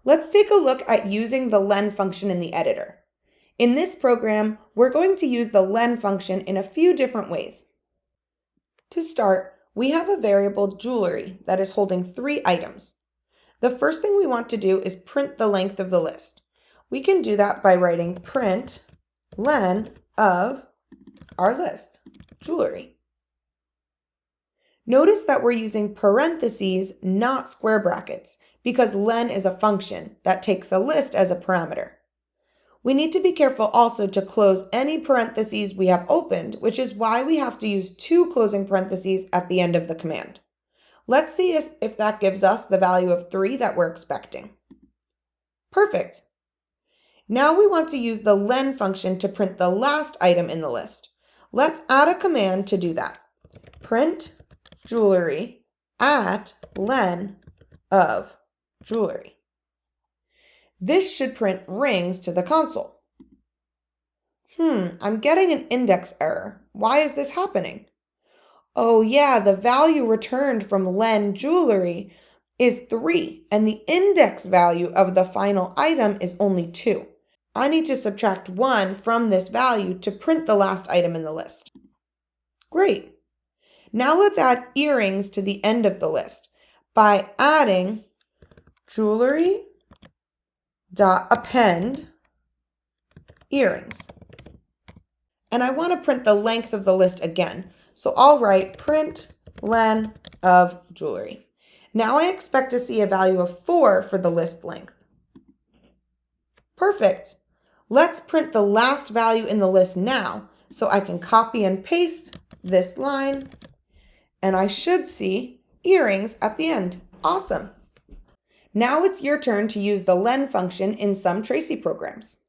Let's take a look at using the len function in the editor. In this program, we're going to use the len function in a few different ways. To start, we have a variable jewelry that is holding 3 items. The first thing we want to do is print the length of the list. We can do that by writing print len of our list, jewelry. Notice that we're using parentheses, not square brackets, because len is a function that takes a list as a parameter. We need to be careful also to close any parentheses we have opened, which is why we have to use 2 closing parentheses at the end of the command. Let's see if that gives us the value of 3 that we're expecting. Perfect. Now we want to use the len function to print the last item in the list. Let's add a command to do that. Print jewelry at len of jewelry. This should print rings to the console. I'm getting an index error. Why is this happening? Oh yeah, the value returned from len jewelry is 3, and the index value of the final item is only 2. I need to subtract 1 from this value to print the last item in the list. Great. Now let's add earrings to the end of the list by adding jewelry.append earrings. And I want to print the length of the list again, so I'll write print len of jewelry. Now I expect to see a value of 4 for the list length. Perfect. Let's print the last value in the list now, so I can copy and paste this line, and I should see earrings at the end. Awesome. Now it's your turn to use the len function in some Tracy programs.